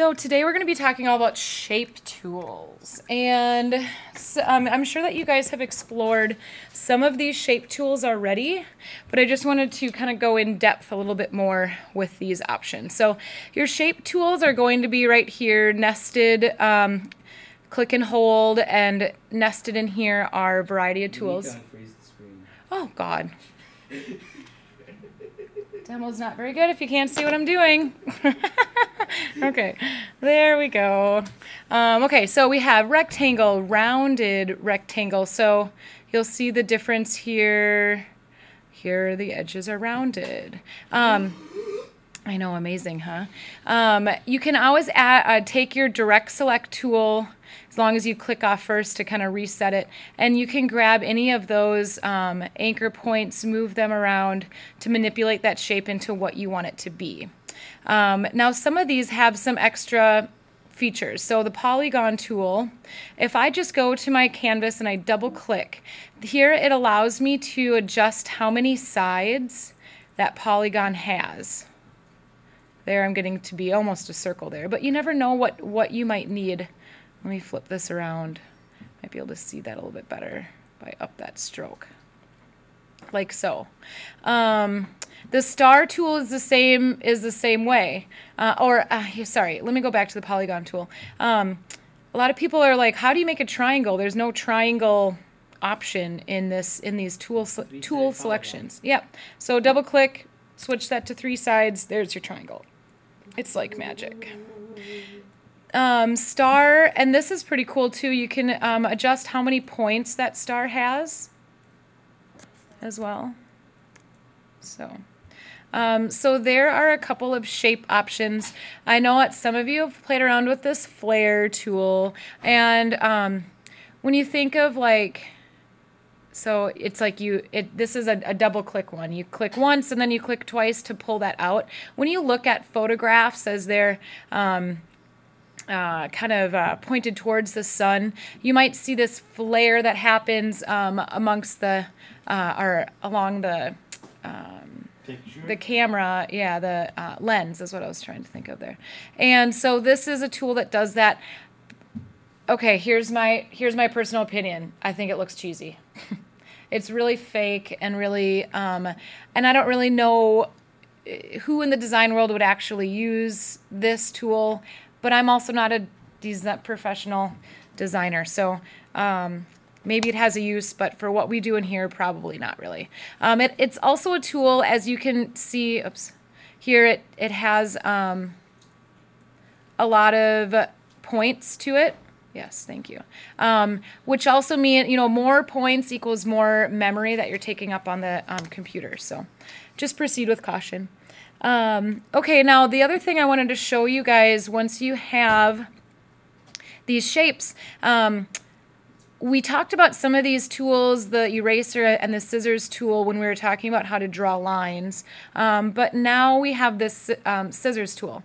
So today we're going to be talking all about shape tools, and I'm sure that you guys have explored some of these shape tools already, but I just wanted to kind of go in depth a little bit more with these options. So your shape tools are going to be right here, nested, click and hold, and nested in here are a variety of tools. Freeze the screen. Oh God. Demo's not very good if you can't see what I'm doing. Okay, there we go. Okay, so we have rectangle, rounded rectangle. So you'll see the difference here. Here the edges are rounded. I know, amazing, huh? You can always take your direct select tool, as long as you click off first to kind of reset it, and you can grab any of those anchor points, move them around to manipulate that shape into what you want it to be. Now some of these have some extra features. So the polygon tool, if I just go to my canvas and I double click, here it allows me to adjust how many sides that polygon has. There I'm getting to be almost a circle there, but you never know what you might need. Let me flip this around. Might be able to see that a little bit better by up that stroke. Like so. The star tool is the same way. Sorry, let me go back to the polygon tool. A lot of people are like, how do you make a triangle? There's no triangle option in these tool selections. Yep. So double click, switch that to 3 sides. There's your triangle. It's like magic. Star, and this is pretty cool too. You can adjust how many points that star has as well. So there are a couple of shape options. I know that some of you have played around with this flare tool, and when you think of like, so it's like this is a double click one. You click once and then you click twice to pull that out. When you look at photographs as they're kind of pointed towards the sun, you might see this flare that happens amongst the or along the camera, yeah, the lens is what I was trying to think of there. And so this is a tool that does that. Okay, here's my personal opinion. I think it looks cheesy. It's really fake and really, and I don't really know who in the design world would actually use this tool, but I'm also not a professional designer, so maybe it has a use, but for what we do in here, probably not really. It's also a tool, as you can see, oops, here it has a lot of points to it. Yes, thank you. Which also means, more points equals more memory that you're taking up on the computer. So just proceed with caution. Okay, now the other thing I wanted to show you guys, once you have these shapes, we talked about some of these tools, the eraser and the scissors tool, when we were talking about how to draw lines. But now we have this scissors tool.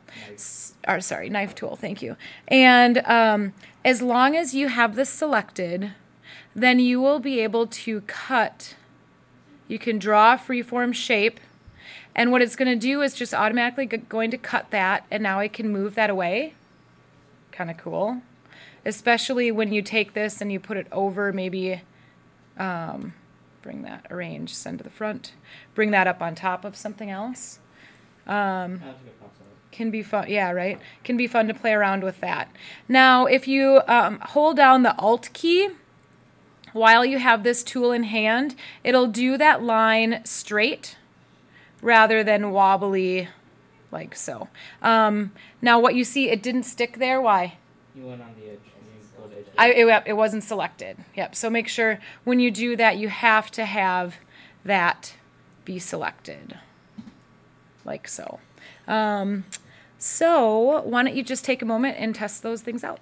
Knife tool, thank you. And as long as you have this selected, then you will be able to cut. You can draw a freeform shape, and what it's going to do is just automatically going to cut that, and now I can move that away. Kind of cool. Especially when you take this and you put it over, maybe bring that, arrange, send to the front, bring that up on top of something else. Can be fun, yeah, right? Can be fun to play around with that. Now, if you hold down the Alt key while you have this tool in hand, it'll do that line straight rather than wobbly like so. Now, what you see, it didn't stick there. Why? You went on the edge. It wasn't selected. Yep. So make sure when you do that, you have to have that be selected, like so. So why don't you just take a moment and test those things out?